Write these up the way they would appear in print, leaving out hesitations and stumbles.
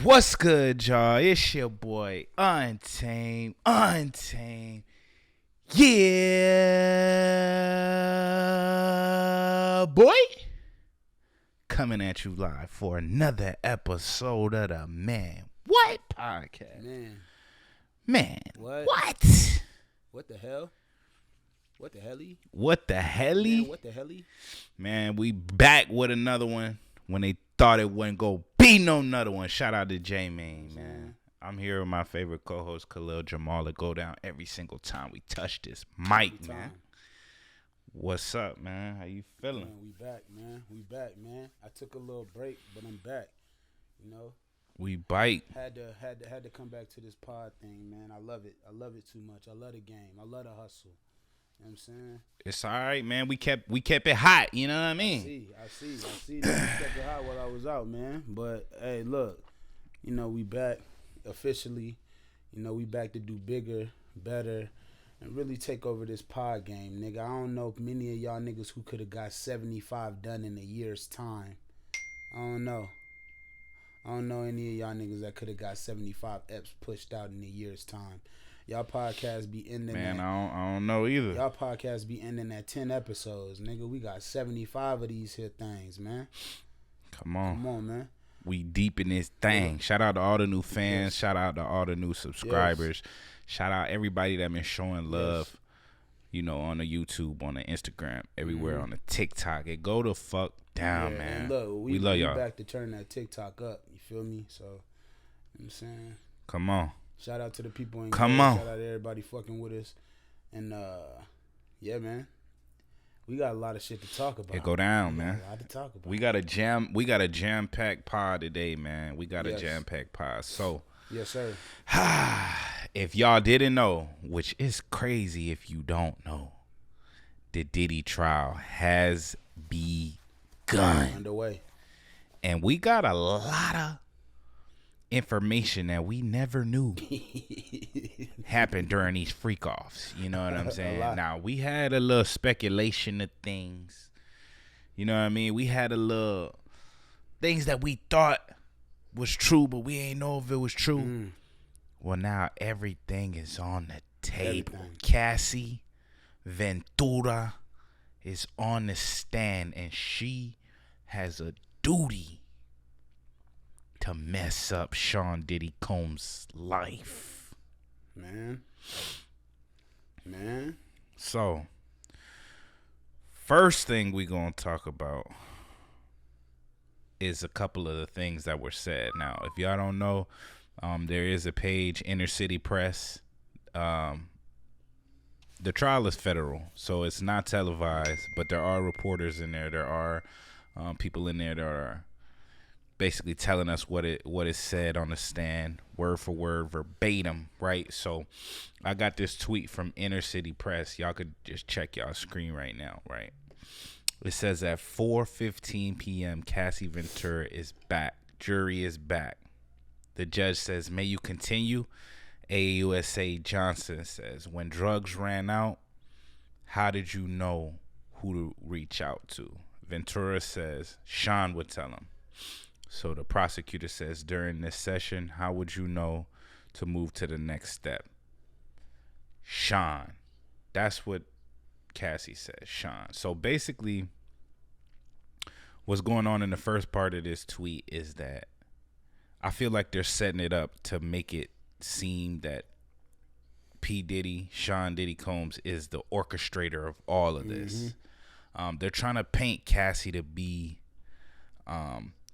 What's good, y'all? It's your boy, Untamed. Yeah, boy. Coming at you live for another episode of the Man What Podcast. Man. What? What the hell? What the helly? What the helly? Man, what the helly? Man, we back with another one when they thought it wouldn't go be no another one. Shout out to J-Man, man. I'm here with my favorite co-host, Khalil Jamal, to go down every single time we touch this mic, man. What's up, man? How you feeling? Man, we back, man. I took a little break, but I'm back. You know? We bite. Had to come back to this pod thing, man. I love it. I love it too much. I love the game. I love the hustle. You know what I'm saying? It's all right, man. We kept it hot, you know what I mean? I see that you kept it hot while I was out, man. But hey, look, you know, we back officially. You know, we back to do bigger, better, and really take over this pod game, nigga. I don't know if many of y'all niggas who could have got 75 done in a year's time. I don't know any of y'all niggas that could have got 75 eps pushed out in a year's time. Y'all podcast be ending man, I don't know either. Y'all podcast be ending at 10 episodes, nigga. We got 75 of these here things, man. Come on, man. We deep in this thing. Yeah. Shout out to all the new fans. Yes. Shout out to all the new subscribers. Yes. Shout out everybody that been showing love, you know, on the YouTube, on the Instagram, everywhere, on the TikTok. It go the fuck down, man. And look, we love y'all. We back to turn that TikTok up. You feel me? So, you know what I'm saying? Come on. Shout out to the people in Come on. Shout out to everybody fucking with us. And, yeah, man. We got a lot of shit to talk about. It go down, man. A lot to talk about. We got a jam-packed pod today, man. We got a jam-packed pod. So, yes, sir. if y'all didn't know, which is crazy if you don't know, the Diddy trial has begun. Underway. And we got a lot of information that we never knew happened during these freak offs. You know what I'm saying? Now, we had a little speculation of things. You know what I mean? We had a little things that we thought was true, but we ain't know if it was true. Well, now everything is on the table. Cassie Ventura is on the stand, and she has a duty to mess up Sean Diddy Combs' life. Man. So, first thing we gonna talk about is a couple of the things that were said. Now, if y'all don't know, there is a page, Inner City Press. The trial is federal, so it's not televised, but there are reporters in there. There are people in there that are basically telling us what is said on the stand, word for word, verbatim, right? So I got this tweet from Inner City Press. Y'all could just check y'all screen right now, right? It says at 4:15 p.m., Cassie Ventura is back. Jury is back. The judge says, may you continue? AUSA Johnson says, when drugs ran out, how did you know who to reach out to? Ventura says, Sean would tell him. So the prosecutor says, during this session, how would you know to move to the next step? Sean. That's what Cassie says, Sean. So basically, what's going on in the first part of this tweet is that I feel like they're setting it up to make it seem that P. Diddy, Sean Diddy Combs, is the orchestrator of all of this. They're trying to paint Cassie to be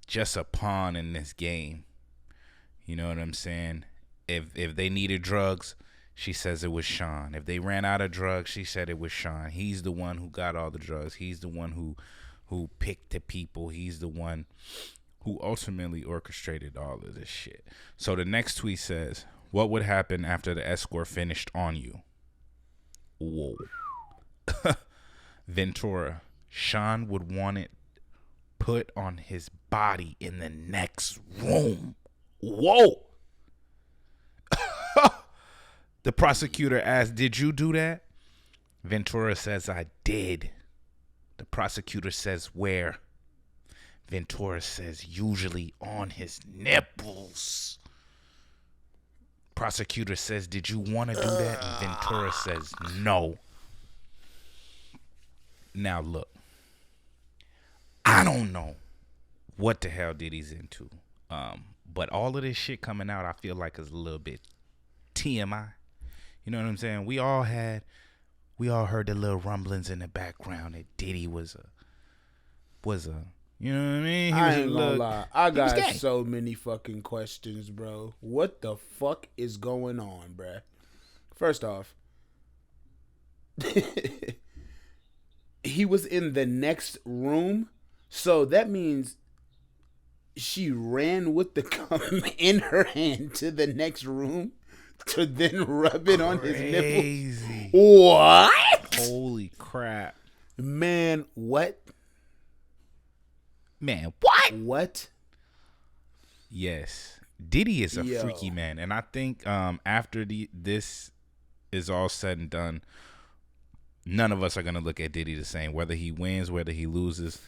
just a pawn in this game. You know what I'm saying? If they needed drugs, she says it was Sean. If they ran out of drugs, she said it was Sean. He's the one who got all the drugs. He's the one who picked the people. He's the one who ultimately orchestrated all of this shit. So the next tweet says, what would happen after the escort finished on you? Whoa. Ventura, Sean would want it put on his body in the next room. Whoa. The prosecutor asked, did you do that? Ventura says, I did. The prosecutor says, where? Ventura says usually on his nipples. Prosecutor says, did you want to do that? And Ventura says no. Now look, I don't know what the hell Diddy's into. But all of this shit coming out, I feel like is a little bit TMI. You know what I'm saying? We all heard the little rumblings in the background that Diddy was a, you know what I mean? I ain't gonna lie. I got so many fucking questions, bro. What the fuck is going on, bruh? First off, he was in the next room, so that means she ran with the cum in her hand to the next room to then rub it on his nipple. What? Holy crap. Man, what? Man, what? What? Yes. Diddy is a freaky man. And I think after this is all said and done, none of us are going to look at Diddy the same. Whether he wins, whether he loses,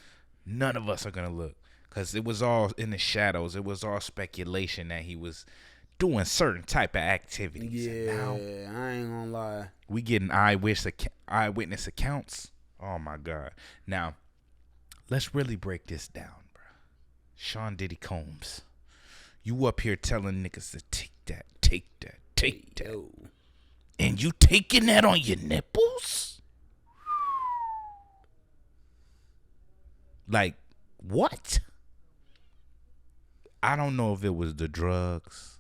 none of us are going to look. Because it was all in the shadows. It was all speculation that he was doing certain type of activities. Yeah, now, I ain't going to lie. We getting eyewitness accounts. Oh, my God. Now, let's really break this down, bro. Sean Diddy Combs, you up here telling niggas to take that. Yo. And you taking that on your nipples? Like, what? I don't know if it was the drugs.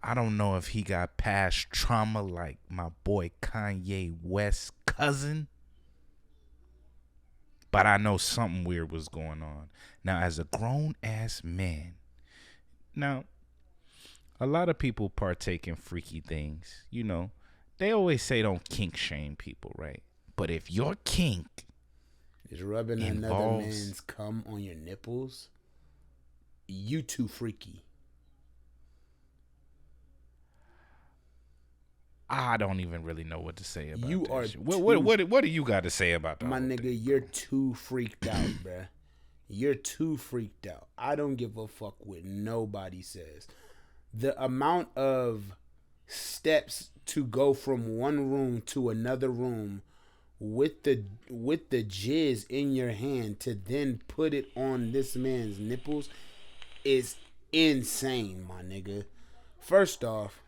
I don't know if he got past trauma like my boy Kanye West's cousin. But I know something weird was going on. Now, as a grown-ass man, now, a lot of people partake in freaky things. You know, they always say don't kink shame people, right? But if your kink is rubbing another man's cum on your nipples, you too freaky. I don't even really know what to say about you that are shit. What do you got to say about that? My nigga, thing? You're too freaked out, bruh. You're too freaked out. I don't give a fuck what nobody says. The amount of steps to go from one room to another room with the jizz in your hand to then put it on this man's nipples is insane, my nigga. First off,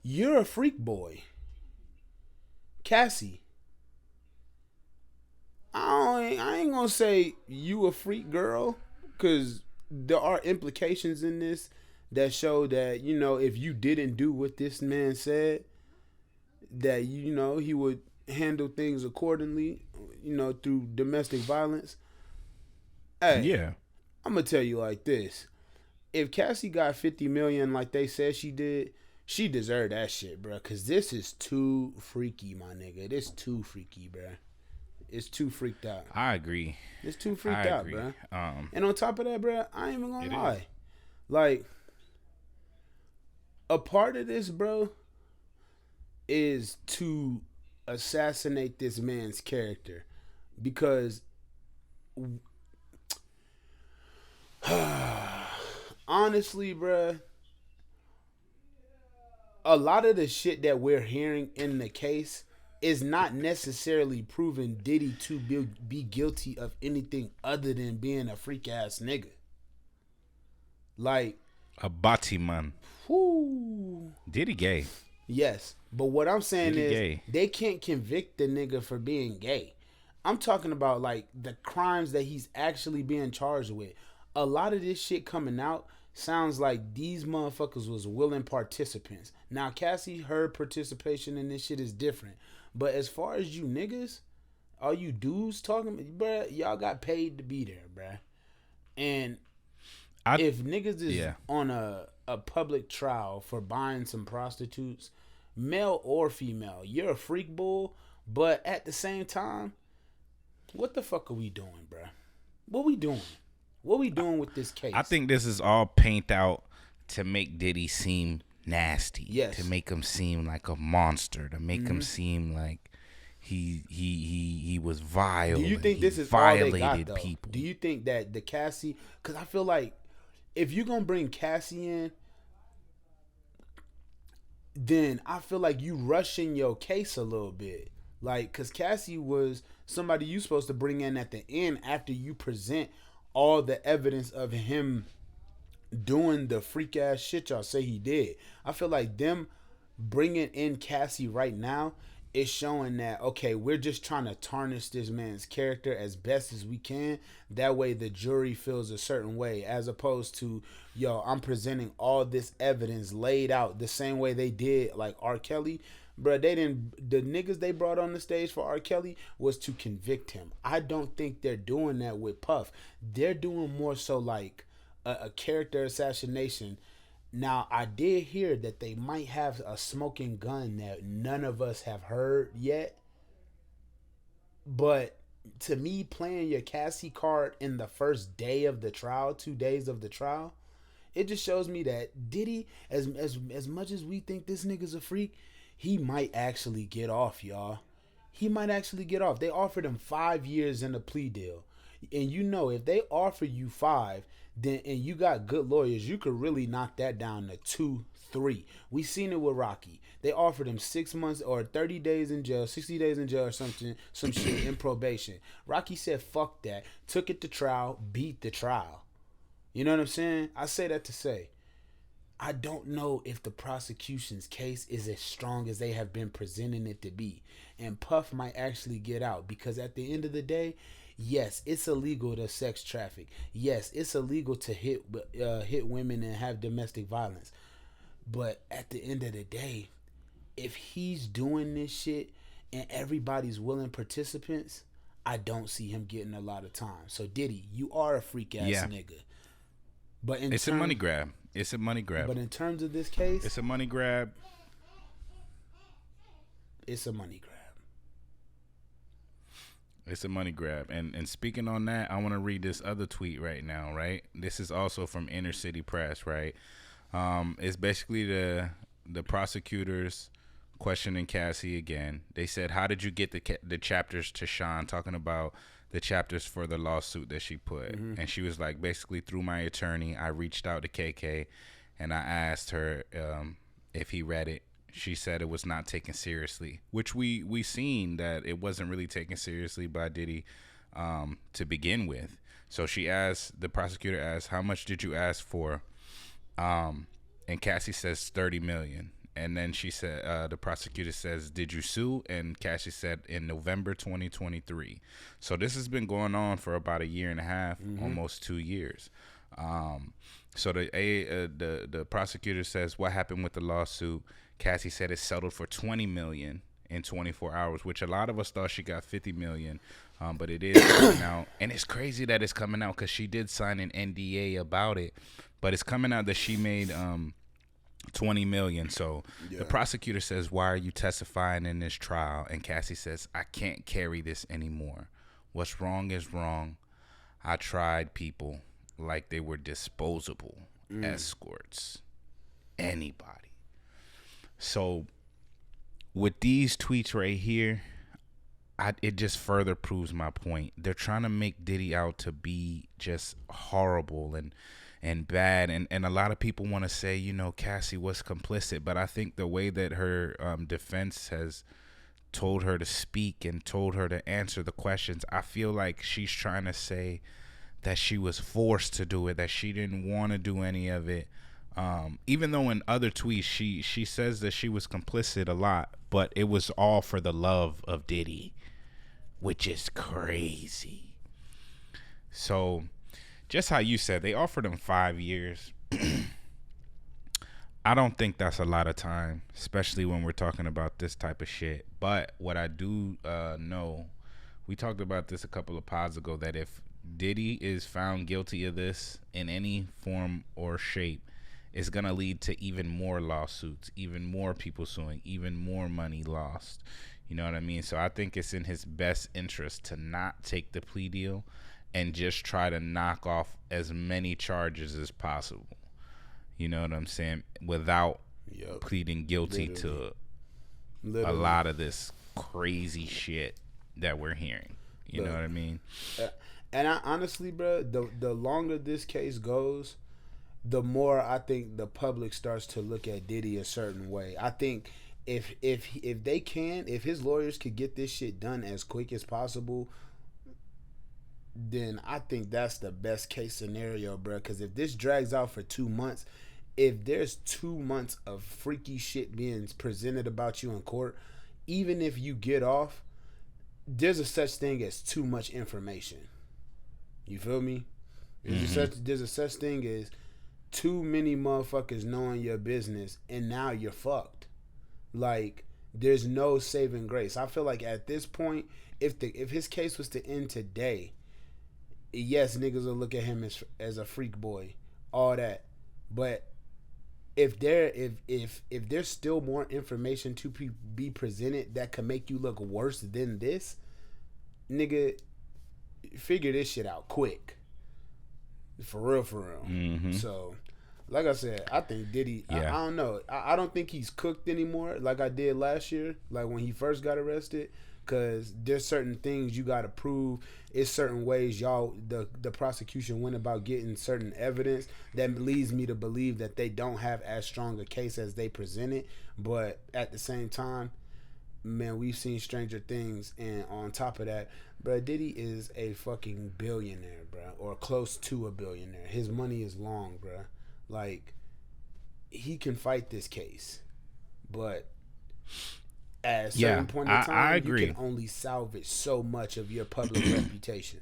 you're a freak boy. Cassie, I ain't gonna say you a freak girl, because there are implications in this that show that, you know, if you didn't do what this man said, that, you know, he would handle things accordingly, you know, through domestic violence. Hey, yeah, I'm gonna tell you like this. If Cassie got 50 million like they said she did, she deserved that shit, bro. Cause this is too freaky, my nigga. This too freaky, bro. It's too freaked out. I agree. It's too freaked out, bro. And on top of that, bro, I ain't even gonna lie. Like, a part of this, bro, is to assassinate this man's character, because honestly, bro, a lot of the shit that we're hearing in the case is not necessarily proving Diddy to be guilty of anything other than being a freak ass nigga. Like a bati man. Whoo. Diddy gay. Yes, but what I'm saying is they can't convict the nigga for being gay. I'm talking about like the crimes that he's actually being charged with. A lot of this shit coming out sounds like these motherfuckers was willing participants. Now, Cassie, her participation in this shit is different. But as far as you niggas, all you dudes talking, bruh, y'all got paid to be there, bruh. And if niggas is on a public trial for buying some prostitutes, male or female, you're a freak bull. But at the same time, what the fuck are we doing, bruh? What we doing? What we doing with this case? I think this is all paint out to make Diddy seem nasty. Yes. To make him seem like a monster. To make him seem like he was vile. Do you think this is all they got, though? People. Do you think that the Cassie? Because I feel like if you're gonna bring Cassie in, then I feel like you rushing your case a little bit. Like, because Cassie was somebody you supposed to bring in at the end after you present all the evidence of him doing the freak ass shit y'all say he did. I feel like them bringing in Cassie right now is showing that, okay, we're just trying to tarnish this man's character as best as we can. That way the jury feels a certain way, as opposed to, yo, I'm presenting all this evidence laid out the same way they did like R. Kelly. Bro, they didn't. The niggas they brought on the stage for R. Kelly was to convict him. I don't think they're doing that with Puff. They're doing more so like a character assassination. Now, I did hear that they might have a smoking gun that none of us have heard yet. But to me, playing your Cassie card in the first day of the trial, 2 days of the trial, it just shows me that Diddy, as much as we think this nigga's a freak, he might actually get off, y'all. He might actually get off. They offered him 5 years in a plea deal. And you know, if they offer you 5, then and you got good lawyers, you could really knock that down to 2, 3. We seen it with Rocky. They offered him 6 months or 30 days in jail, 60 days in jail or something, some shit in probation. Rocky said, fuck that. Took it to trial, beat the trial. You know what I'm saying? I say that to say, I don't know if the prosecution's case is as strong as they have been presenting it to be. And Puff might actually get out because at the end of the day, yes, it's illegal to sex traffic. Yes, it's illegal to hit women and have domestic violence. But at the end of the day, if he's doing this shit and everybody's willing participants, I don't see him getting a lot of time. So Diddy, you are a freak ass nigga. But it's a money grab. It's a money grab. But in terms of this case, it's a money grab. It's a money grab. It's a money grab. And speaking on that, I want to read this other tweet right now, right? This is also from Inner City Press, right? It's basically the prosecutors questioning Cassie again. They said, how did you get the chapters to Sean, talking about the chapters for the lawsuit that she put. Mm-hmm. And she was like, basically, through my attorney, I reached out to KK and I asked her if he read it. She said it was not taken seriously, which we seen that it wasn't really taken seriously by Diddy to begin with. So the prosecutor asked, how much did you ask for? And Cassie says 30 million. And then she said, the prosecutor says, did you sue? And Cassie said, in November 2023. So this has been going on for about 1.5 years, almost 2 years. So the prosecutor says, what happened with the lawsuit? Cassie said it settled for 20 million in 24 hours, which a lot of us thought she got 50 million. But it is coming out. And it's crazy that it's coming out because she did sign an NDA about it. But it's coming out that she made 20 million. So the prosecutor says, why are you testifying in this trial? And Cassie says, I can't carry this anymore. What's wrong is wrong. I tried people like they were disposable escorts. Anybody. So with these tweets right here, it just further proves my point. They're trying to make Diddy out to be just horrible and bad, and a lot of people want to say, you know, Cassie was complicit, but I think the way that her defense has told her to speak and told her to answer the questions, I feel like she's trying to say that she was forced to do it, that she didn't want to do any of it, even though in other tweets she says that she was complicit a lot, but it was all for the love of Diddy, which is crazy. So just how you said, they offered him 5 years. I don't think that's a lot of time, especially when we're talking about this type of shit. But what I do know, we talked about this a couple of pods ago, that if Diddy is found guilty of this in any form or shape, it's going to lead to even more lawsuits, even more people suing, even more money lost. You know what I mean? So I think it's in his best interest to not take the plea deal and just try to knock off as many charges as possible. You know what I'm saying? Without pleading guilty to a lot of this crazy shit that we're hearing. You know what I mean? And I honestly, bro, the longer this case goes, the more I think the public starts to look at Diddy a certain way. I think if his lawyers could get this shit done as quick as possible, then I think that's the best case scenario, bro. Because if this drags out for 2 months, if there's 2 months of freaky shit being presented about you in court, even if you get off, there's a such thing as too much information. You feel me? There's a such thing as too many motherfuckers knowing your business, and now you're fucked. Like, there's no saving grace. I feel like at this point, if his case was to end today, yes, niggas will look at him as a freak boy, all that. But if there's still more information to be presented that could make you look worse than this, nigga, figure this shit out quick. For real. Mm-hmm. So, like I said, I think Diddy, I don't know. I don't think he's cooked anymore like I did last year, like when he first got arrested. Because there's certain things you got to prove. It's certain ways the prosecution went about getting certain evidence that leads me to believe that they don't have as strong a case as they presented. But at the same time, man, we've seen stranger things. And on top of that, bro, Diddy is a fucking billionaire, bro, or close to a billionaire. His money is long, bro. Like, he can fight this case. But at a certain point in time, you can only salvage so much of your public reputation.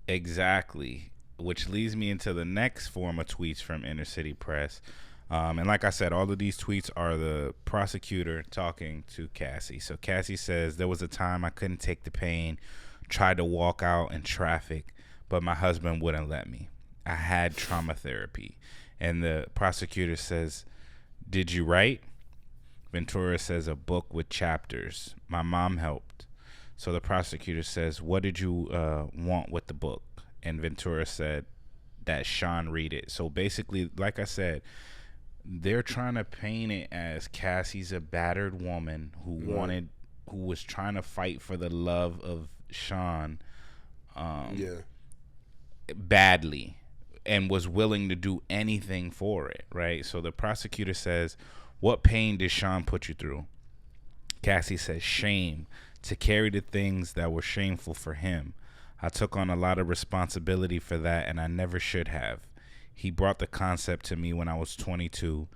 Exactly. Which leads me into the next form of tweets from Inner City Press. And like I said, all of these tweets are the prosecutor talking to Cassie. So Cassie says, there was a time I couldn't take the pain, tried to walk out in traffic, but my husband wouldn't let me. I had trauma therapy. And the prosecutor says, did you write? Ventura says, a book with chapters. My mom helped. So the prosecutor says, what did you want with the book? And Ventura said that Sean read it. So basically, like I said, they're trying to paint it as Cassie's a battered woman who was trying to fight for the love of Sean badly and was willing to do anything for it, right? So the prosecutor says, what pain did Sean put you through? Cassie says, shame, to carry the things that were shameful for him. I took on a lot of responsibility for that, and I never should have. He brought the concept to me when I was 22.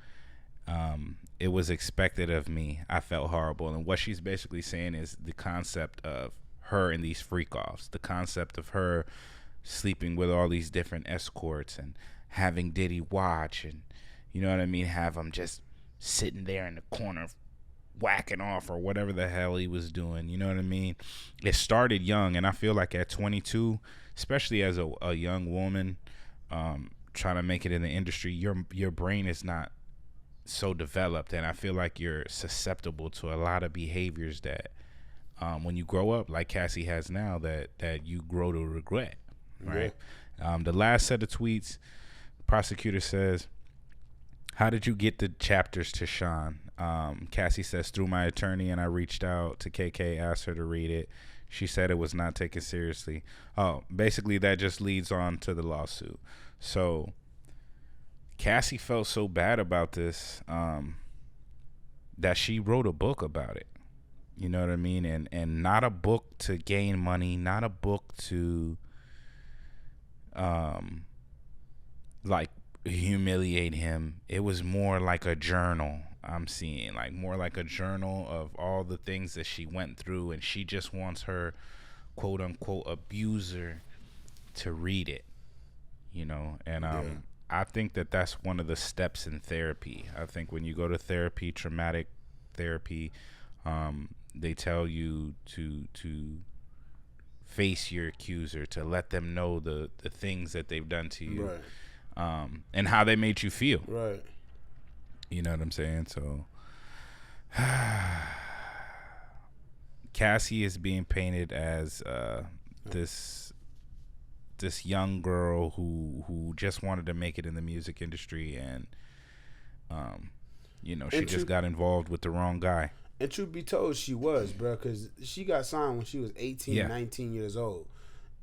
It was expected of me. I felt horrible. And what she's basically saying is the concept of her in these freak-offs, the concept of her sleeping with all these different escorts and having Diddy watch and, you know what I mean, have him just sitting there in the corner whacking off or whatever the hell he was doing. You know what I mean? It started young, and I feel like at 22, especially as a young woman trying to make it in the industry, your brain is not so developed, and I feel like you're susceptible to a lot of behaviors that when you grow up, like Cassie has now, that you grow to regret, right? The last set of tweets, the prosecutor says, how did you get the chapters to Sean? Cassie says, through my attorney, and I reached out to KK, asked her to read it. She said it was not taken seriously. Oh, basically that just leads on to the lawsuit. So Cassie felt so bad about this that she wrote a book about it. You know what I mean? And not a book to gain money, not a book to like humiliate him. It was more like a journal. I'm seeing like more like a journal of all the things that she went through, and she just wants her quote unquote abuser to read it, you know. And I think that that's one of the steps in therapy. I think when you go to therapy, traumatic therapy, they tell you to face your accuser, to let them know the things that they've done to you, right. And how they made you feel, right. You know what I'm saying? So Cassie is being painted as this young girl who just wanted to make it in the music industry, and you know, she just got involved with the wrong guy. And truth be told, she was, bro, because she got signed when she was 18, Yeah. 19 years old.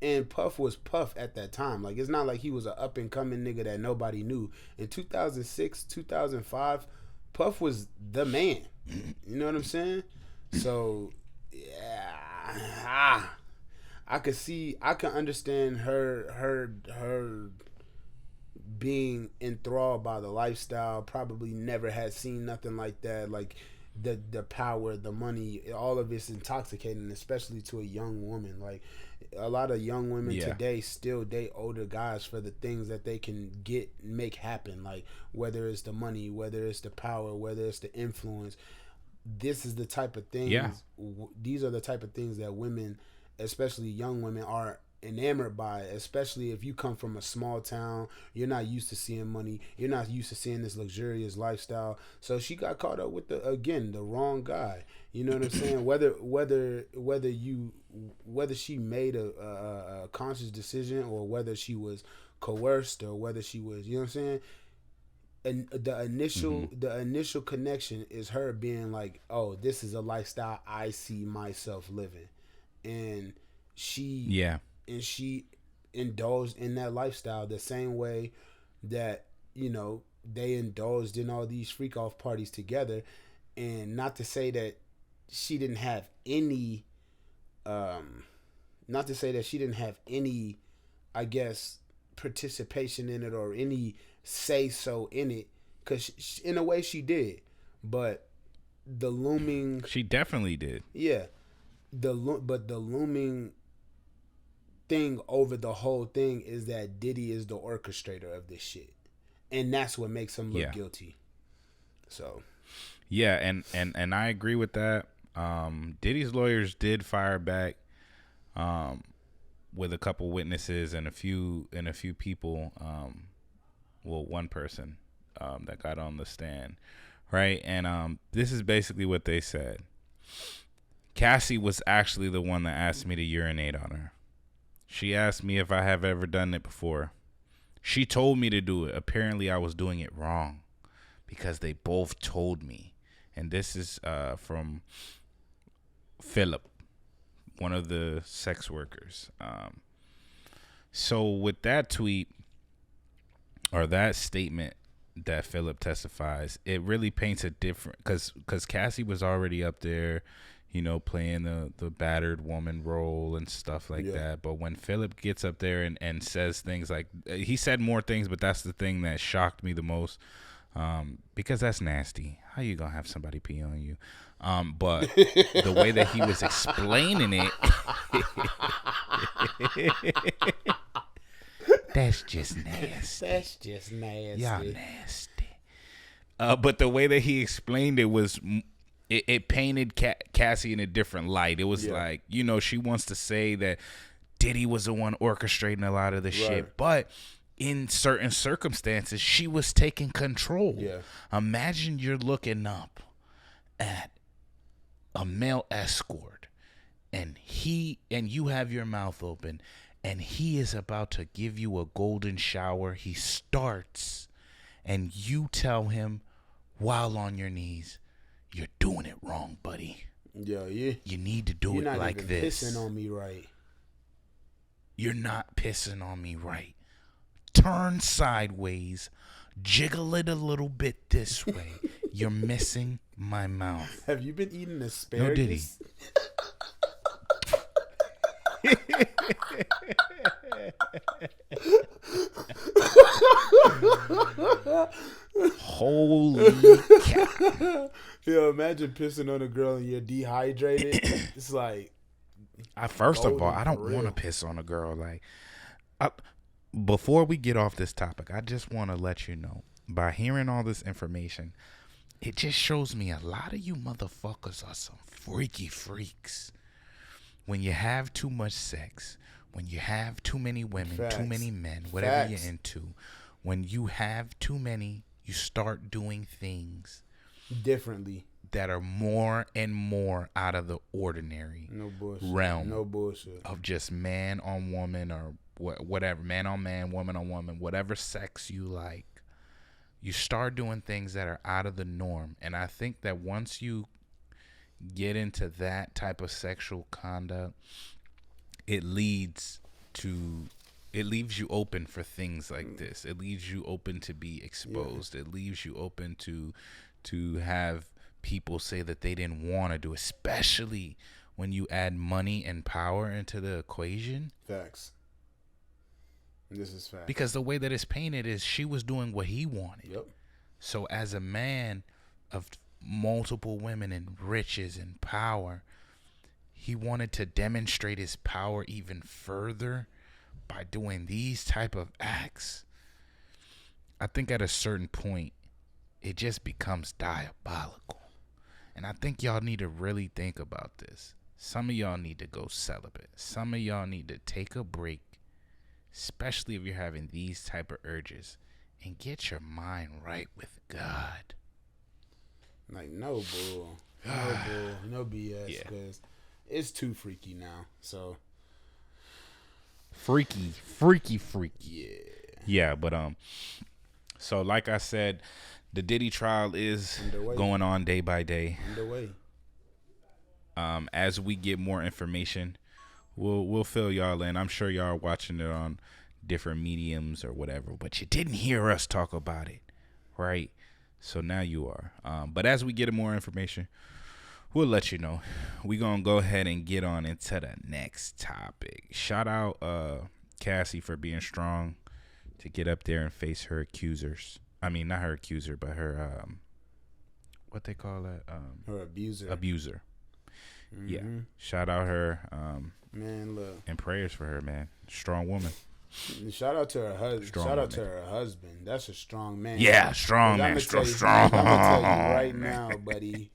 And Puff was Puff at that time. Like, it's not like he was an up and coming nigga that nobody knew. In 2006, 2005, Puff was the man. You know what I'm saying? So, yeah, I can understand her being enthralled by the lifestyle. Probably never had seen nothing like that. Like the power, the money, all of it's intoxicating, especially to a young woman. Like a lot of young women today still date older guys for the things that they can make happen. Like whether it's the money, whether it's the power, whether it's the influence. This is the type of things. Yeah. These are the type of things that women, especially young women, are enamored by, especially if you come from a small town. You're not used to seeing money, you're not used to seeing this luxurious lifestyle. So she got caught up with the wrong guy. You know what I'm saying? Whether she made a conscious decision, or whether she was coerced, or whether she was, you know what I'm saying, and the initial connection is her being like, oh, this is a lifestyle I see myself living. And she indulged in that lifestyle the same way that, you know, they indulged in all these freak off parties together. And not to say that she didn't have any I guess participation in it, or any say so in it, because in a way she did. But she definitely did. Yeah, the looming thing over the whole thing is that Diddy is the orchestrator of this shit, and that's what makes him look guilty. So yeah, and I agree with that. Diddy's lawyers did fire back with a couple witnesses and a few people, one person that got on the stand, right? And this is basically what they said. Cassie was actually the one that asked me to urinate on her. She asked me if I have ever done it before. She told me to do it. Apparently I was doing it wrong because they both told me. And this is from Philip, one of the sex workers. So with that tweet, or that statement that Philip testifies, it really paints a different, because Cassie was already up there, you know, playing the battered woman role and stuff like that. But when Philip gets up there and says things like, he said more things, but that's the thing that shocked me the most, because that's nasty. How you gonna have somebody pee on you? But the way that he was explaining it, that's just nasty. That's just nasty. Y'all nasty. But the way that he explained it was, it painted Cassie in a different light. It was like, you know, she wants to say that Diddy was the one orchestrating a lot of the shit, but in certain circumstances, she was taking control. Yeah. Imagine you're looking up at a male escort, and you have your mouth open, and he is about to give you a golden shower. He starts, and you tell him while on your knees, you're doing it wrong, buddy. Yeah. You need to do it like this. You're not pissing on me right. You're not pissing on me right. Turn sideways. Jiggle it a little bit this way. You're missing my mouth. Have you been eating asparagus? No, Diddy. Holy cow. Yo, imagine pissing on a girl and you're dehydrated. It's like, first of all, I don't want to piss on a girl. Like, before we get off this topic, I just want to let you know, by hearing all this information, it just shows me a lot of you motherfuckers are some freaky freaks. When you have too much sex, when you have too many women, too many men, whatever you're into, when you have too many, you start doing things differently that are more and more out of the ordinary realm. No bullshit. Of just man on woman, or whatever, man on man, woman on woman, whatever sex you like. You start doing things that are out of the norm. And I think that once you get into that type of sexual conduct, it leads to it leaves you open for things like this. It leaves you open to be exposed. It leaves you open to have people say that they didn't want to do, especially when you add money and power into the equation. Facts. This is fact. Because the way that it's painted is she was doing what he wanted. Yep. So as a man of multiple women and riches and power, he wanted to demonstrate his power even further by doing these type of acts. I think at a certain point, it just becomes diabolical. And I think y'all need to really think about this. Some of y'all need to go celibate. Some of y'all need to take a break, especially if you're having these type of urges, and get your mind right with God. Like, no bull. No bull. No BS. Because it's too freaky now. So. Freaky. Yeah, but so like I said, the Diddy trial is going on day by day. Underway. As we get more information, we'll fill y'all in. I'm sure y'all are watching it on different mediums or whatever, but you didn't hear us talk about it, right? So now you are. But as we get more information, we'll let you know. We're going to go ahead and get on into the next topic. Shout out Cassie for being strong to get up there and face her accusers. I mean, not her accuser, but her, what they call that? Her abuser. Mm-hmm. Yeah. Shout out her. Man, look. And prayers for her, man. Strong woman. Shout out to her husband. Shout out to her husband. That's a strong man. Yeah, strong man. Strong. I'm gonna tell you right now, buddy.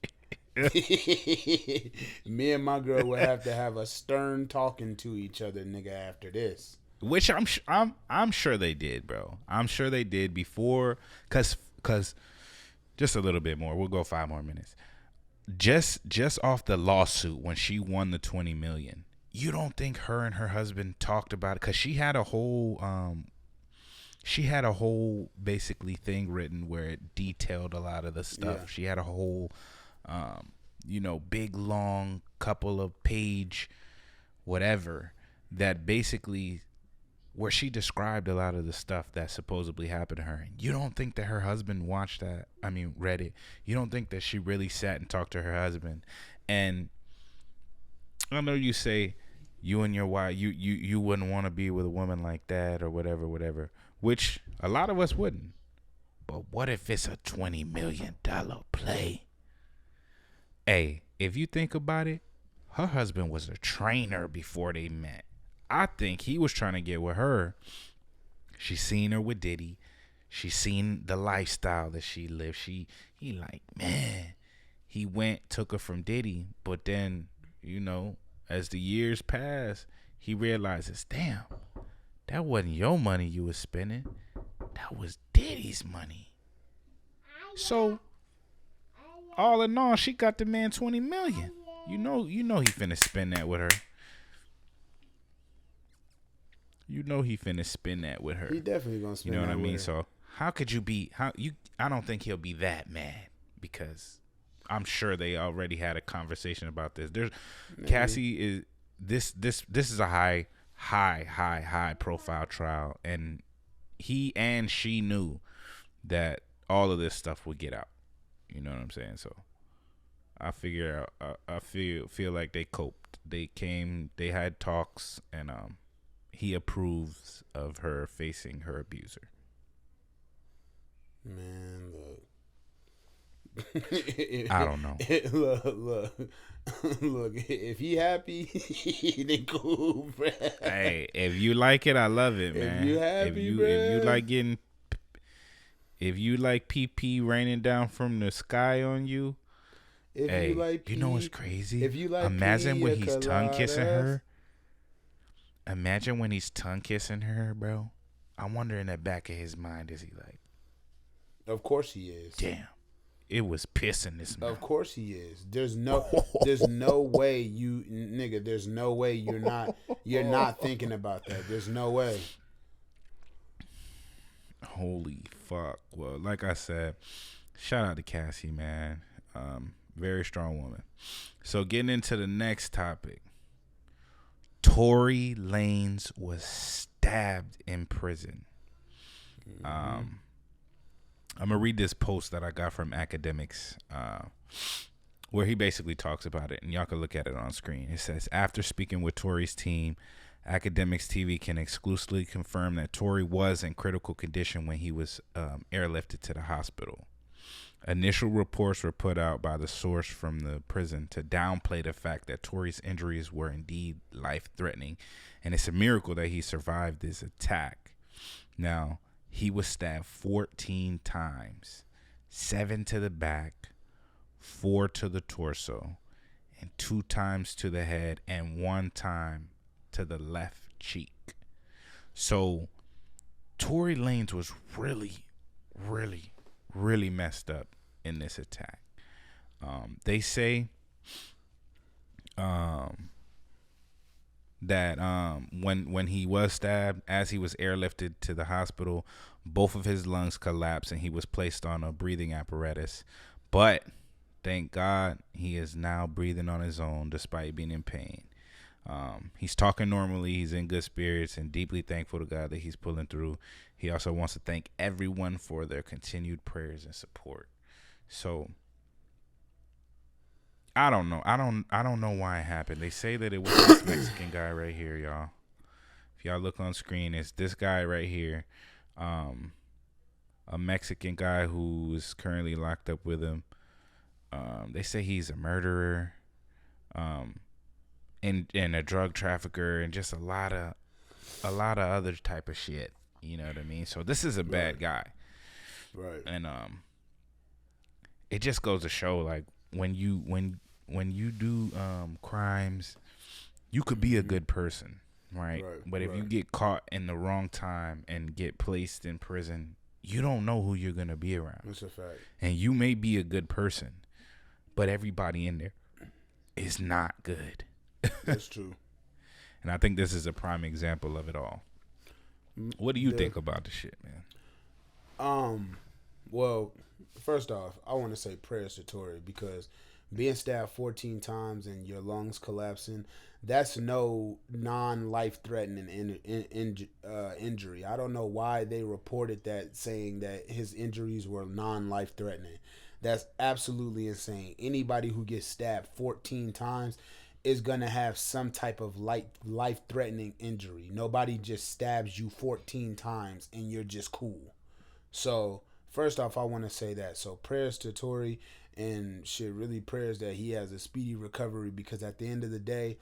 Me and my girl would have to have a stern talking to each other, nigga, after this. Which I'm sure they did, bro. I'm sure they did before, cause just a little bit more. We'll go 5 more minutes. Just off the lawsuit when she won the $20 million. You don't think her and her husband talked about it? Cause she had a whole basically thing written where it detailed a lot of the stuff. Yeah. She had a whole big long couple of page whatever that basically where she described a lot of the stuff that supposedly happened to her. You don't think that her husband read it. You don't think that she really sat and talked to her husband. And I know you say you and your wife, you wouldn't want to be with a woman like that or whatever, which a lot of us wouldn't. But what if it's a $20 million play? Hey, if you think about it, her husband was a trainer before they met. I think he was trying to get with her. She seen her with Diddy. She seen the lifestyle that she lived. He like, man, he took her from Diddy. But then, as the years pass, he realizes, damn, that wasn't your money you was spending. That was Diddy's money. So, all in all, she got the man $20 million. You know he finna spend that with her. You know he finna spend that with her. He definitely gonna spend that with her. You know what I mean? So how could you be? I don't think he'll be that mad because I'm sure they already had a conversation about this. Cassie is this is a high profile trial, and he and she knew that all of this stuff would get out. You know what I'm saying? So I feel like they coped. They had talks, and he approves of her facing her abuser. Man, look. I don't know. Look. If he happy, then cool, bro. Hey, if you like it, I love it, man. If you happy, if you like PP raining down from the sky on you, you know what's crazy? If you like, imagine when he's tongue kissing her. Imagine when he's tongue kissing her, bro. I wonder in the back of his mind, is he like? Of course he is. Damn, it was pissing this man. Of course he is. There's no way there's no way you're not thinking about that. There's no way. Holy fuck. Well, like I said, shout out to Cassie, man. Very strong woman. So getting into the next topic. Tory Lanez was stabbed in prison. I'm gonna read this post that I got from Academics, where he basically talks about it, and y'all can look at it on screen. It says, after speaking with Tory's team, Academics TV can exclusively confirm that Tory was in critical condition when he was airlifted to the hospital. Initial reports were put out by the source from the prison to downplay the fact that Tory's injuries were indeed life-threatening, and it's a miracle that he survived this attack. Now, he was stabbed 14 times, 7 to the back, 4 to the torso, and 2 times to the head, and 1 time to the left cheek. So, Tory Lanez was really, really, really messed up in this attack. They say that when he was stabbed, as he was airlifted to the hospital, both of his lungs collapsed and he was placed on a breathing apparatus. But thank God he is now breathing on his own despite being in pain. He's talking normally. He's in good spirits and deeply thankful to God that he's pulling through. He also wants to thank everyone for their continued prayers and support. So I don't know. I don't know why it happened. They say that it was this Mexican guy right here, y'all. If y'all look on screen, it's this guy right here. A Mexican guy who is currently locked up with him. They say he's a murderer, and a drug trafficker, and just a lot of other type of shit. You know what I mean? So this is a bad guy, right? And it just goes to show, like, when you do crimes, you could be a good person, right? But if you get caught in the wrong time and get placed in prison, you don't know who you're gonna be around. That's a fact. And you may be a good person, but everybody in there is not good. That's true. And I think this is a prime example of it all. What do you think about the shit, man? Well, first off, I want to say prayers to Tory, because being stabbed 14 times and your lungs collapsing, that's no non-life-threatening injury. I don't know why they reported that, saying that his injuries were non-life-threatening. That's absolutely insane. Anybody who gets stabbed 14 times is going to have some type of life-threatening injury. Nobody just stabs you 14 times and you're just cool. So, first off, I want to say that. So, prayers to Tory, and shit, really prayers that he has a speedy recovery, because at the end of the day,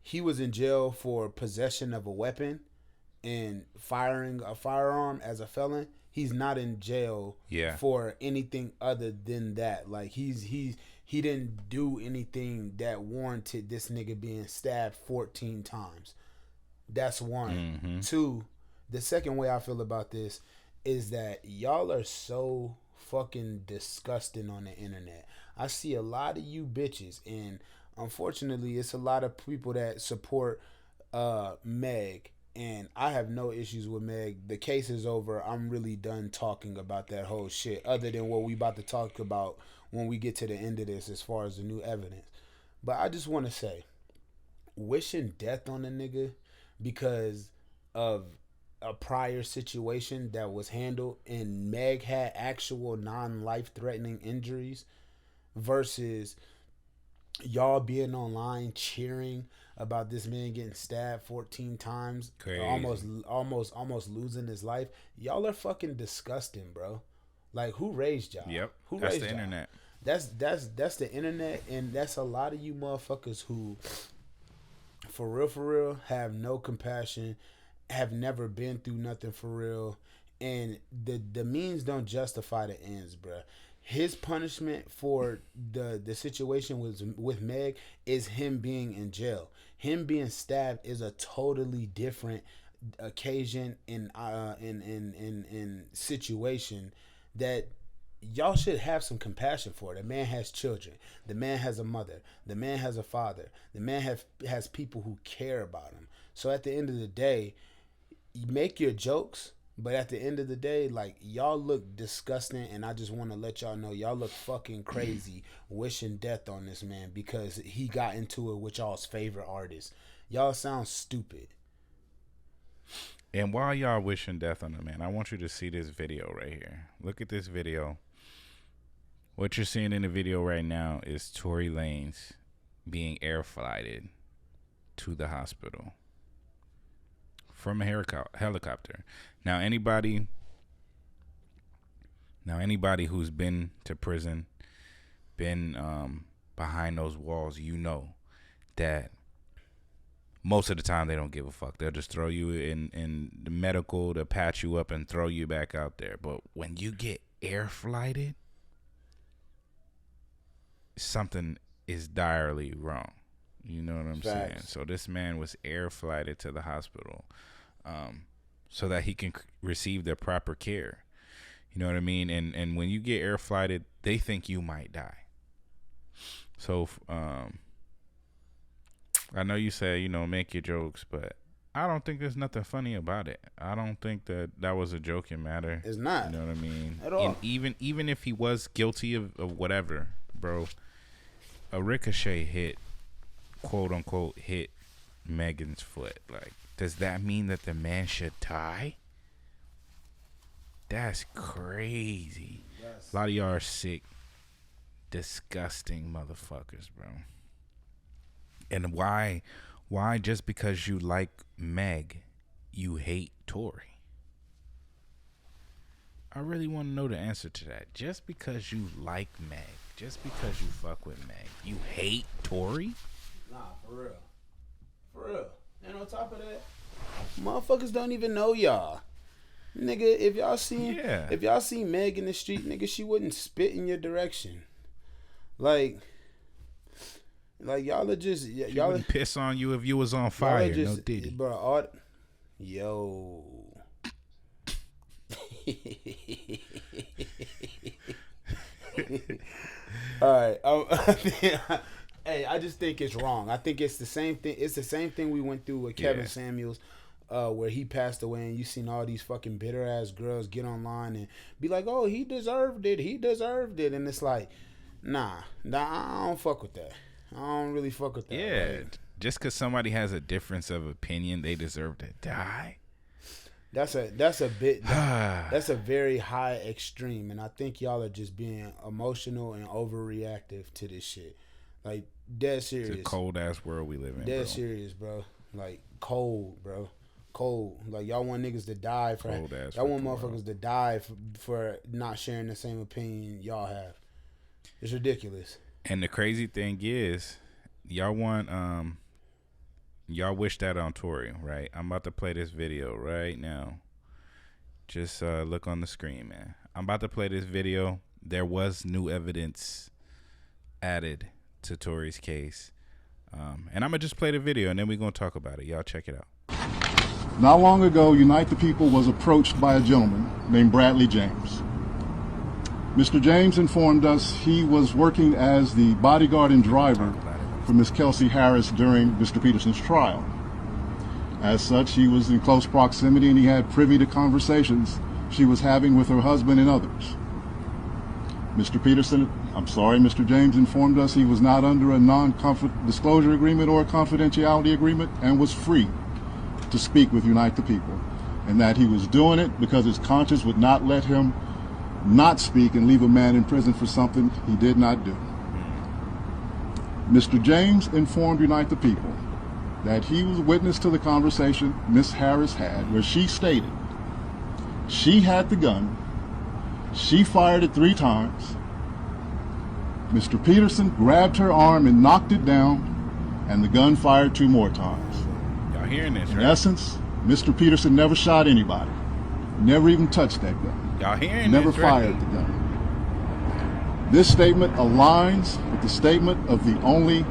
he was in jail for possession of a weapon and firing a firearm as a felon. He's not in jail for anything other than that. Like, he didn't do anything that warranted this nigga being stabbed 14 times. That's one. Mm-hmm. Two, the second way I feel about this is that y'all are so fucking disgusting on the internet. I see a lot of you bitches, and unfortunately it's a lot of people that support Meg, and I have no issues with Meg. The case is over. I'm really done talking about that whole shit, other than what we about to talk about when we get to the end of this as far as the new evidence. But I just want to say, wishing death on a nigga because of a prior situation that was handled and Meg had actual non-life-threatening injuries, versus y'all being online cheering about this man getting stabbed 14 times, crazy, almost losing his life. Y'all are fucking disgusting, bro. Like, who raised y'all? Yep. Who that's raised the y'all? Internet. That's the internet, and that's a lot of you motherfuckers who, for real, have no compassion, have never been through nothing for real, and the means don't justify the ends, bruh. His punishment for the situation with Meg is him being in jail. Him being stabbed is a totally different occasion and in situation that y'all should have some compassion for. The man has children. The man has a mother. The man has a father. The man has people who care about him. So at the end of the day, you make your jokes, But at the end of the day, like, y'all look disgusting, and I just want to let y'all know y'all look fucking crazy wishing death on this man because he got into it with y'all's favorite artist. Y'all sound stupid. And while y'all wishing death on the man, I want you to see this video right here. Look at this video. What you're seeing in the video right now is Tory Lanez being air flighted to the hospital from a helicopter. Now anybody who's been to prison, been behind those walls, you know that most of the time they don't give a fuck. They'll just throw you in the medical to patch you up and throw you back out there. But when you get air flighted, something is direly wrong. You know what I'm saying? So this man was air flighted to the hospital so that he can receive the proper care. You know what I mean? And when you get air flighted, they think you might die. So I know you say, make your jokes, but I don't think there's nothing funny about it. I don't think that was a joking matter. It's not. You know what I mean? At all. And even if he was guilty of whatever, bro, a ricochet hit, quote unquote, hit Megan's foot. Like, does that mean that the man should die? That's crazy. Yes. A lot of y'all are sick, disgusting motherfuckers, bro. And why just because you like Meg, you hate Tory? I really want to know the answer to that. Just because you like Meg, just because you fuck with Meg, you hate Tory? Nah, for real. For real. And on top of that, motherfuckers don't even know y'all. Nigga, if y'all see Meg in the street, nigga, she wouldn't spit in your direction. Like y'all are just y'all wouldn't piss on you if you was on fire. Just, no Diddy, bro. Yo. All right. Hey, I just think it's wrong. I think it's the same thing. It's the same thing we went through with Kevin Samuels, where he passed away, and you seen all these fucking bitter ass girls get online and be like, "Oh, he deserved it. He deserved it," and it's like, nah, I don't fuck with that. I don't really fuck with that. Yeah, just because somebody has a difference of opinion, they deserve to die. That's a very high extreme, and I think y'all are just being emotional and overreactive to this shit. Like, dead serious. It's a cold ass world we live in. Dead serious, bro. Like, cold, bro. Cold. Like, y'all want niggas to die for cold ass. Y'all want motherfuckers to die for not sharing the same opinion y'all have. It's ridiculous. And the crazy thing is, y'all wish that on Tory, right? I'm about to play this video right now. Just look on the screen, man. I'm about to play this video. There was new evidence added to Tory's case. And I'm going to just play the video, and then we're going to talk about it. Y'all check it out. Not long ago, Unite the People was approached by a gentleman named Bradley James. Mr. James informed us he was working as the bodyguard and driver for Miss Kelsey Harris during Mr. Peterson's trial. As such, he was in close proximity and he had privy to conversations she was having with her husband and others. Mr. James informed us he was not under a non-disclosure agreement or a confidentiality agreement and was free to speak with Unite the People, and that he was doing it because his conscience would not let him not speak and leave a man in prison for something he did not do. Mr. James informed Unite the People that he was witness to the conversation Miss Harris had, where she stated she had the gun, she fired it 3 times, Mr. Peterson grabbed her arm and knocked it down, and the gun fired 2 more times. Y'all hearing this, right? In essence, Mr. Peterson never shot anybody, never even touched that gun. Y'all hearing never this, right? fired the gun. This statement aligns with the statement of the only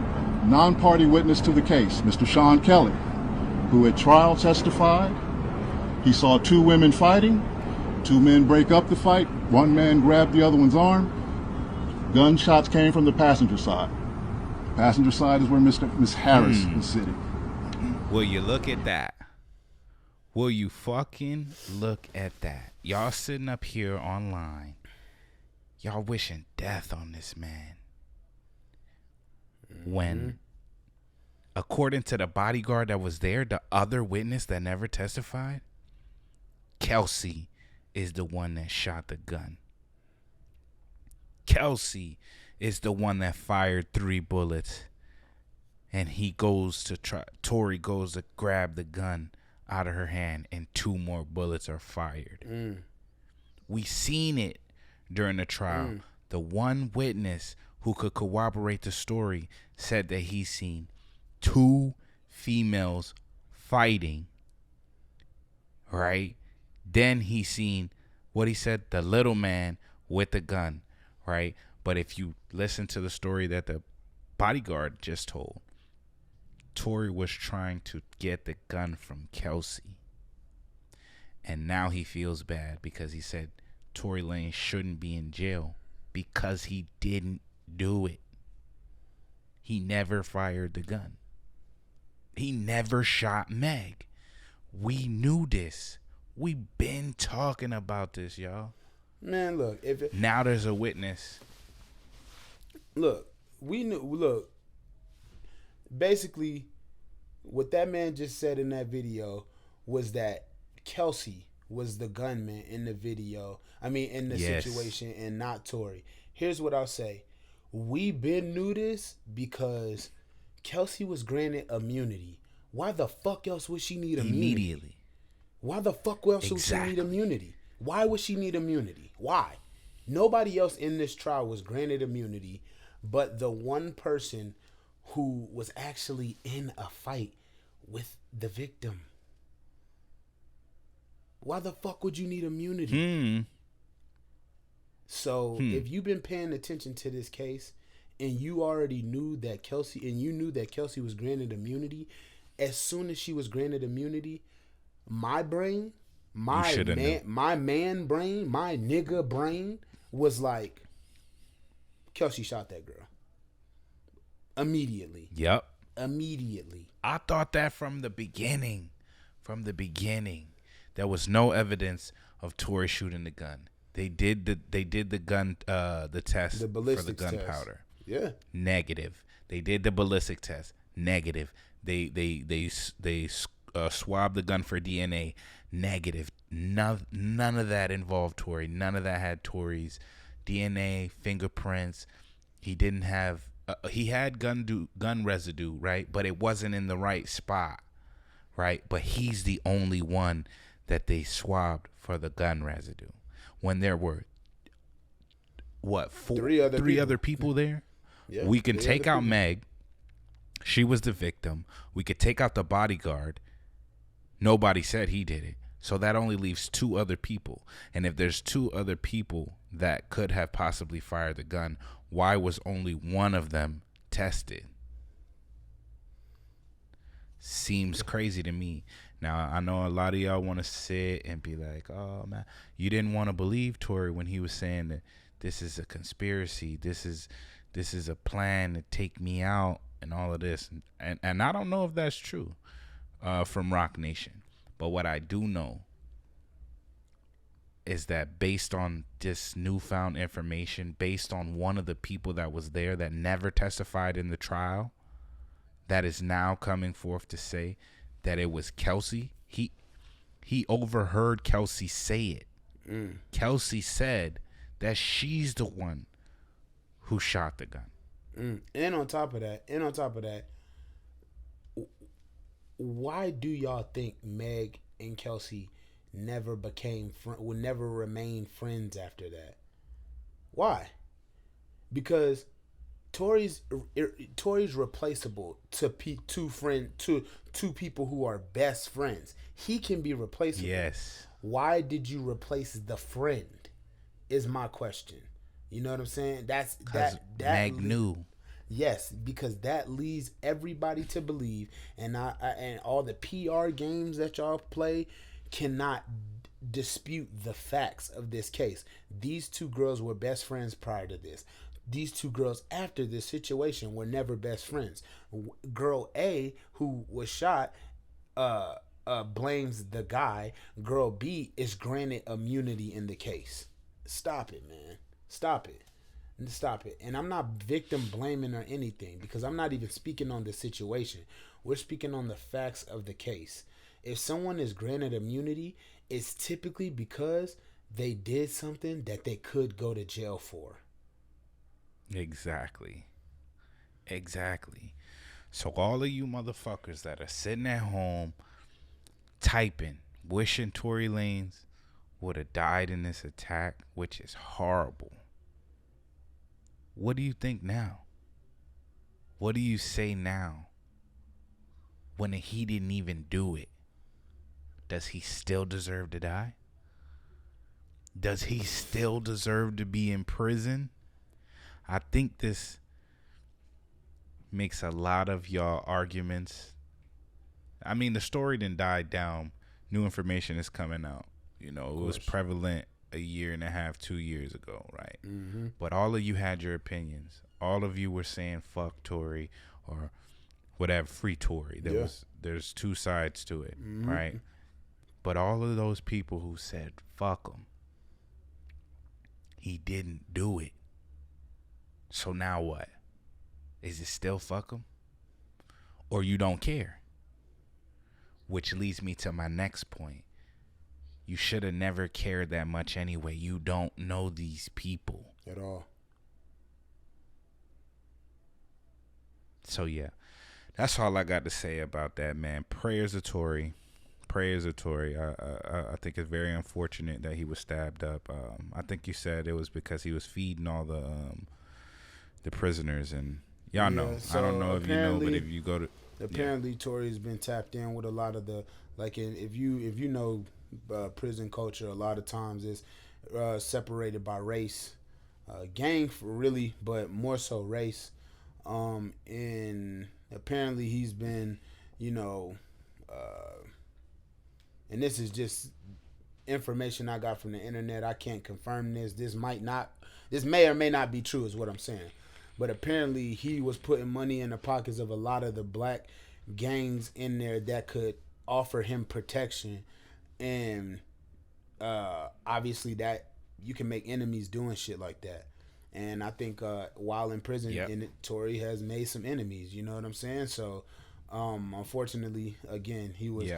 non-party witness to the case, Mr. Sean Kelly, who at trial testified he saw 2 women fighting, 2 men break up the fight, 1 man grabbed the other one's arm. Gunshots came from the passenger side. Passenger side is where Miss Harris was sitting. Will you look at that? Will you fucking look at that? Y'all sitting up here online. Y'all wishing death on this man. When, according to the bodyguard that was there, the other witness that never testified, Kelsey is the one that shot the gun. Kelsey is the one that fired 3 bullets. And he goes to try. Tory goes to grab the gun out of her hand, and 2 more bullets are fired. We seen it during the trial. The one witness who could corroborate the story said that he seen 2 females fighting. Right? Then he seen what he said, the little man with the gun. Right? But if you listen to the story that the bodyguard just told, Tory was trying to get the gun from Kelsey. And now he feels bad because he said Tory Lanez shouldn't be in jail because he didn't do it. He never fired the gun. He never shot Meg. We knew this. We been talking about this, y'all. Man, look, now there's a witness. Look, we knew. Look, basically, what that man just said in that video was that Kelsey was the gunman in the video. I mean, in the situation, and not Tory. Here's what I'll say: we been knew this because Kelsey was granted immunity. Why the fuck else would she need immunity? Immediately. Why the fuck else would she need immunity? Why would she need immunity? Why? Nobody else in this trial was granted immunity but the one person who was actually in a fight with the victim. Why the fuck would you need immunity? So if you've been paying attention to this case and you already knew that Kelsey, and you knew that Kelsey was granted immunity, as soon as she was granted immunity, my brain, my man brain, my nigga brain was like, Kelsey shot that girl. Immediately. Yep. Immediately. I thought that from the beginning. From the beginning. There was no evidence of Tory shooting the gun. They did the gun the test for the gunpowder. Yeah. Negative. They did the ballistic test. Negative. They swabbed the gun for DNA. Negative. None of that involved Tory. None of that had Tory's DNA, fingerprints. He didn't have. He had gun residue, right? But it wasn't in the right spot, right? But he's the only one that they swabbed for the gun residue. When there were three other people there. Yeah, we can take out Meg. She was the victim. We could take out the bodyguard. Nobody said he did it. So that only leaves 2 other people. And if there's 2 other people that could have possibly fired the gun, why was only one of them tested? Seems crazy to me. Now, I know a lot of y'all want to sit and be like, oh, man, you didn't want to believe Tory when he was saying that this is a conspiracy. This is a plan to take me out and all of this. And I don't know if that's true from Rock Nation. But what I do know is that based on this newfound information, based on one of the people that was there that never testified in the trial, that is now coming forth to say that it was Kelsey. He overheard Kelsey say it. Kelsey said that she's the one who shot the gun. And on top of that, why do y'all think Meg and Kelsey never would never remain friends after that? Why? Because Tory's replaceable to two people who are best friends. He can be replaceable. Yes. Why did you replace the friend? Is my question. You know what I'm saying? That's that Meg knew. Yes, because that leads everybody to believe, and all the PR games that y'all play cannot dispute the facts of this case. These 2 girls were best friends prior to this. These 2 girls after this situation were never best friends. Girl A, who was shot, blames the guy, girl B is granted immunity in the case. Stop it, man. Stop it. Stop it. And I'm not victim blaming or anything, because I'm not even speaking on the situation. We're speaking on the facts of the case. If someone is granted immunity, it's typically because they did something that they could go to jail for. Exactly. So all of you motherfuckers that are sitting at home typing, wishing Tory Lanez would have died in this attack, which is horrible. What do you think now? What do you say now? When he didn't even do it. Does he still deserve to die? Does he still deserve to be in prison? I think this makes a lot of y'all arguments. I mean, the story didn't die down. New information is coming out. You know, it was prevalent a year and a half, 2 years ago, right? Mm-hmm. But all of you had your opinions. All of you were saying fuck Tory or whatever, free Tory. There's two sides to it, right? But all of those people who said fuck him, he didn't do it. So now what? Is it still fuck him? Or you don't care? Which leads me to my next point. You should have never cared that much anyway. You don't know these people at all. So yeah, that's all I got to say about that, man. Prayers of Tory. I think it's very unfortunate that he was stabbed up. I think you said it was because he was feeding all the prisoners, and y'all know. So I don't know if you know, but if you go to apparently Tory's been tapped in with a lot of the, like, if you know prison culture, a lot of times is separated by race, gang really, but more so race. And apparently he's been, and this is just information I got from the internet. I can't confirm this. This may or may not be true, is what I'm saying. But apparently he was putting money in the pockets of a lot of the black gangs in there that could offer him protection. And obviously that you can make enemies doing shit like that. And I think while in prison, Tory has made some enemies. You know what I'm saying? So unfortunately, again, he was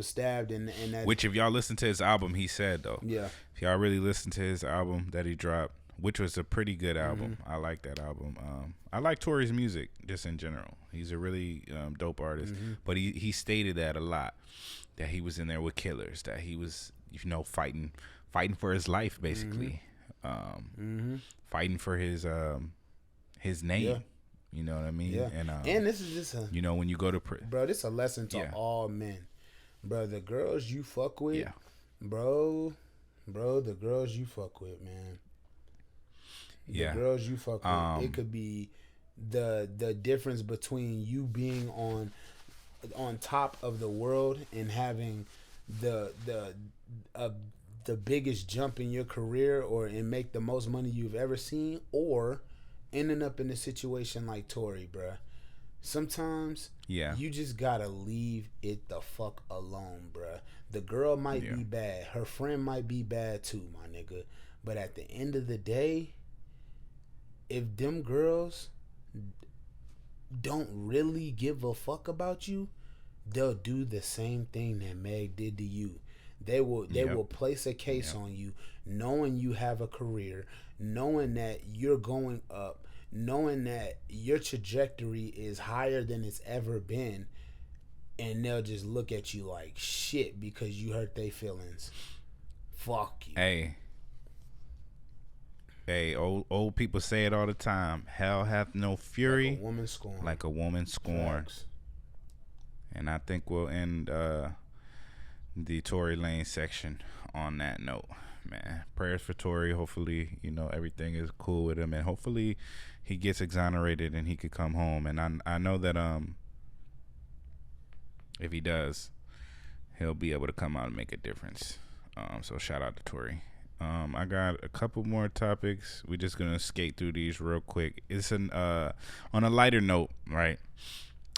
stabbed, and that, which if y'all listen to his album, he said though. Yeah. If y'all really listen to his album that he dropped, which was a pretty good album. I like that album. I like Tory's music just in general. He's a really dope artist. But he stated that a lot, that he was in there with killers, that he was, fighting for his life basically. Fighting for his name. Yeah. You know what I mean? Yeah. And this is just when you go to bro, this is a lesson to all men. Bro, the girls you fuck with, bro, the girls you fuck with, man. The girls you fuck with, it could be the difference between you being on top of the world and having the biggest jump in your career and make the most money you've ever seen, or ending up in a situation like Tory, bruh. Sometimes you just gotta leave it the fuck alone, bruh. The girl might be bad. Her friend might be bad too, my nigga. But at the end of the day, if them girls don't really give a fuck about you, they'll do the same thing that Meg did to you. They will place a case on you, knowing you have a career, knowing that you're going up, knowing that your trajectory is higher than it's ever been, and they'll just look at you like shit because you hurt their feelings. Fuck you. Hey, old people say it all the time. Hell hath no fury like a woman scorned. Facts. And I think we'll end the Tory Lanez section on that note, man. Prayers for Tory. Hopefully, everything is cool with him, and hopefully he gets exonerated and he could come home. And I know that if he does, he'll be able to come out and make a difference. So shout out to Tory. I got a couple more topics. We're just gonna skate through these real quick. It's on a lighter note, right?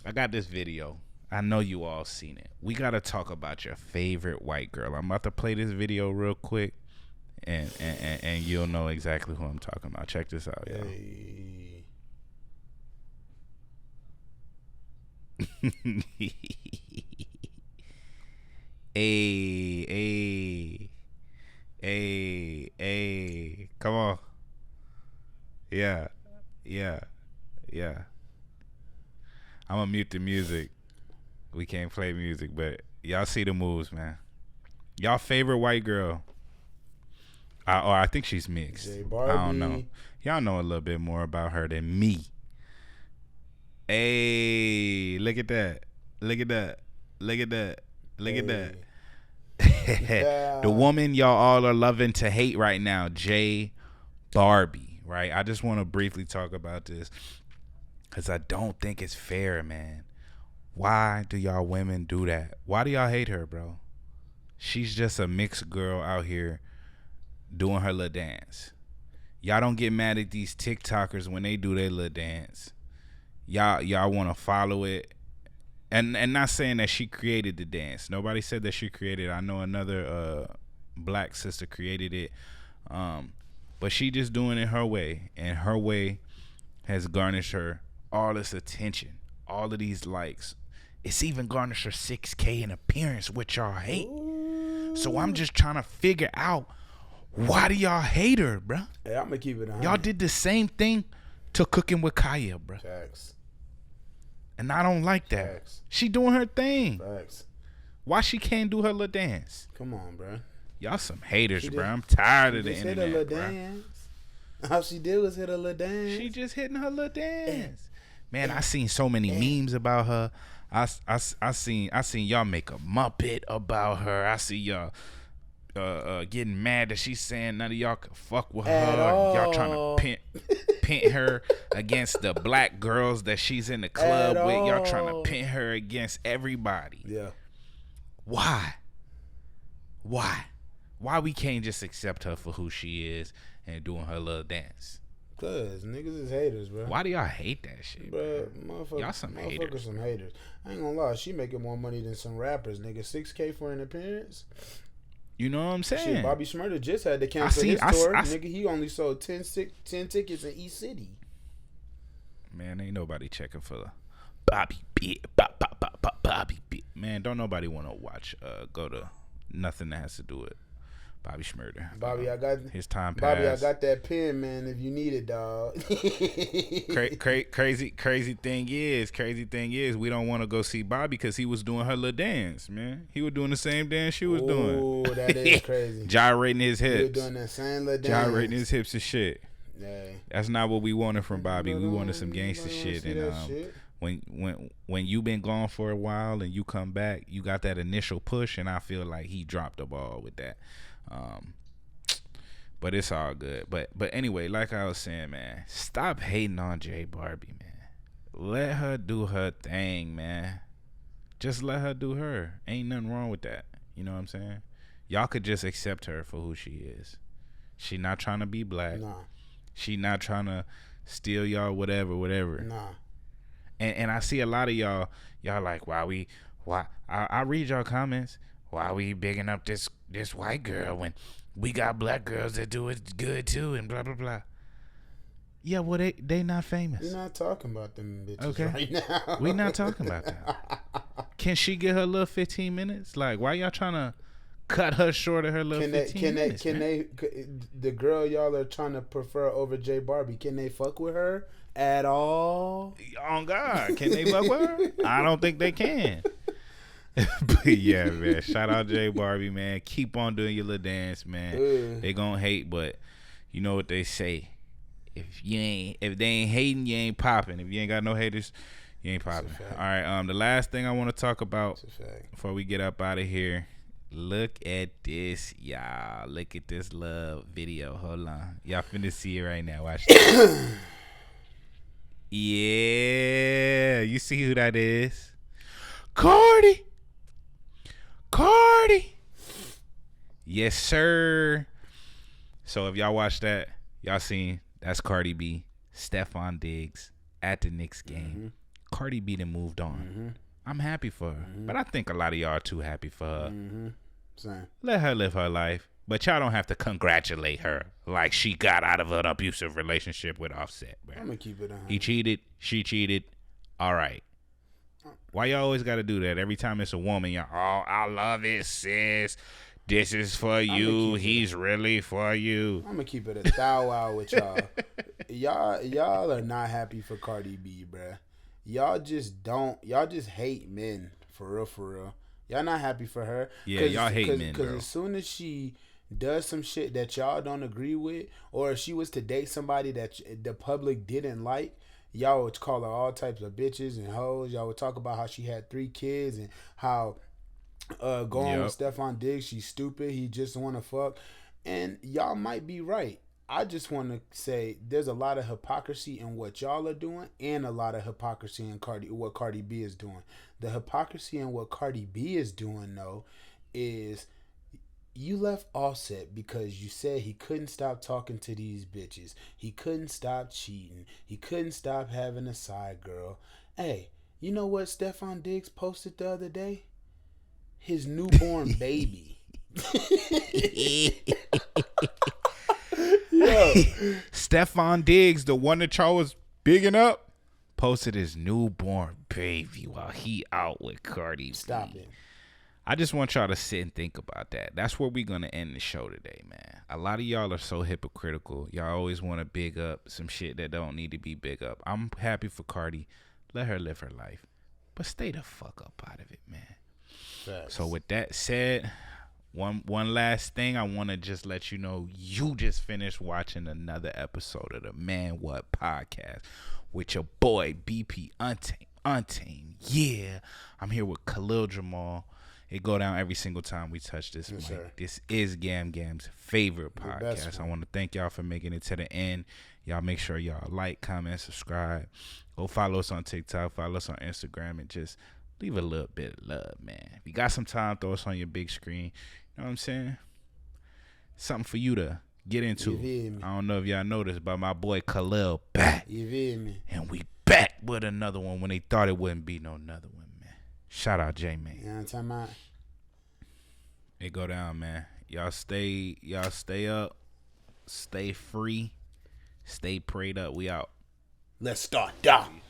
I got this video. I know you all seen it. We gotta talk about your favorite white girl. I'm about to play this video real quick, and you'll know exactly who I'm talking about. Check this out, yo. Hey, come on. Yeah. I'm gonna mute the music. We can't play music, but y'all see the moves, man. Y'all favorite white girl? I think she's mixed. Barbie. I don't know. Y'all know a little bit more about her than me. Hey, look at that. Look at that. Look at that. Look at that. The woman y'all all are loving to hate right now, Barbie, right? I just want to briefly talk about this because I don't think it's fair, man. Why do y'all women do that? Why do y'all hate her, bro? She's just a mixed girl out here doing her little dance. Y'all don't get mad at these TikTokers when they do their little dance. Y'all want to follow it. And not saying that she created the dance. Nobody said that she created it. I know another black sister created it. But she just doing it her way. And her way has garnished her all this attention. All of these likes. It's even garnished her 6K in appearance, which y'all hate. So I'm just trying to figure out, why do y'all hate her, bro? Hey, I'm going to keep it 100. Y'all did the same thing to Cooking with Kaya, bro. Facts. And I don't like that. Facts. She doing her thing. Facts. Why she can't do her little dance? Come on, bro. Y'all some haters, bro. I'm tired of the internet, hit her little bro. Dance. All she did was hit her little dance. She just hitting her little dance. Man, I seen so many memes about her. I seen y'all make a Muppet about her. I see y'all getting mad that she's saying none of y'all can fuck with her. Y'all trying to pin her against the black girls that she's in the club with. Y'all trying to pin her against everybody. Yeah. Why we can't just accept her for who she is and doing her little dance? Cause niggas is haters, bro. Why do y'all hate that shit, bro? Motherfuckers, y'all some haters. Some haters. I ain't gonna lie, she making more money than some rappers, nigga. 6K for an appearance. You know what I'm saying? Shit, Bobby Shmurda just had to cancel his tour. Nigga, he only sold 10 tickets in East City. Man, ain't nobody checking for Bobby B. Bobby B. Man, don't nobody want to watch. Go to nothing that has to do with Bobby Shmurda. Bobby, I got his time passed. Bobby, I got that pen, man. If you need it, dog. Crazy thing is, we don't want to go see Bobby because he was doing her little dance, man. He was doing the same dance she was doing. Oh, that is crazy. Gyrating his hips. He was doing that same little dance. Gyrating his hips and shit. Yeah. That's not what we wanted from Bobby. We wanted some gangster shit. And when you been gone for a while and you come back, you got that initial push, and I feel like he dropped the ball with that. But it's all good. But anyway, like I was saying, man, stop hating on Barbie, man. Let her do her thing, man. Just let her do her. Ain't nothing wrong with that. You know what I'm saying? Y'all could just accept her for who she is. She not trying to be black. Nah. She not trying to steal y'all whatever. Nah. And I see a lot of y'all like, why I read y'all comments. Why we bigging up this white girl when we got black girls that do it good too and blah blah blah. Yeah, well they not famous. We're not talking about them bitches okay. right now. We not talking about that. Can she get her little 15 minutes? Like, why y'all trying to cut her short of her little 15 minutes? The girl y'all are trying to prefer over Barbie, can they fuck with her at all? On God, can they fuck with her? I don't think they can. But yeah, man, shout out Barbie, man. Keep on doing your little dance, man. They gonna hate, but you know what they say. If they ain't hating, you ain't popping. If you ain't got no haters, you ain't popping. All right, the last thing I want to talk about before we get up out of here. Look at this, y'all. Look at this love video. Hold on. Y'all finna see it right now. Watch this. Yeah. You see who that is? Cardi. Yes, sir. So if y'all watch that, y'all seen that's Cardi B, Steffon Diggs at the Knicks game. Cardi B done moved on. I'm happy for her. But I think a lot of y'all are too happy for her. Same. Let her live her life. But y'all don't have to congratulate her like she got out of an abusive relationship with Offset, bro. I'm gonna keep it on. He cheated. She cheated. All right. Why y'all always got to do that? Every time it's a woman, y'all, oh, I love it, sis. This is for you. He's really for you. I'm gonna keep it a thou out with y'all. Y'all are not happy for Cardi B, bruh. Y'all just hate men, for real. Y'all not happy for her. Yeah, y'all hate men, bro. Because as soon as she does some shit that y'all don't agree with, or if she was to date somebody that the public didn't like, y'all would call her all types of bitches and hoes. Y'all would talk about how she had 3 kids and how going with Steffon Diggs, she's stupid. He just want to fuck. And y'all might be right. I just want to say there's a lot of hypocrisy in what y'all are doing and a lot of hypocrisy in what Cardi B is doing. The hypocrisy in what Cardi B is doing, though, is you left Offset because you said he couldn't stop talking to these bitches. He couldn't stop cheating. He couldn't stop having a side girl. Hey, you know what Steffon Diggs posted the other day? His newborn baby. Yo. Steffon Diggs, the one that y'all was bigging up, posted his newborn baby while he out with Cardi B. Stop it. I just want y'all to sit and think about that. That's where we're going to end the show today, man. A lot of y'all are so hypocritical. Y'all always want to big up some shit that don't need to be big up. I'm happy for Cardi. Let her live her life. But stay the fuck up out of it, man. Facts. So with that said, one last thing, I want to just let you know you just finished watching another episode of the Man What podcast with your boy BP Untamed. Yeah, I'm here with Khalil Jamal. It go down every single time we touch this mic. Sir. This is Gam Gam's favorite podcast. I want to thank y'all for making it to the end. Y'all make sure y'all like, comment, subscribe. Go follow us on TikTok, follow us on Instagram, and just leave a little bit of love, man. If you got some time, throw us on your big screen. You know what I'm saying? Something for you to get into. I don't know if y'all noticed, but my boy Khalil back. You feel me? And we back with another one when they thought it wouldn't be no another one, man. Shout out J-Man. You know what I'm talking about? It go down, man. Y'all stay up, stay free, stay prayed up. We out. Let's start down.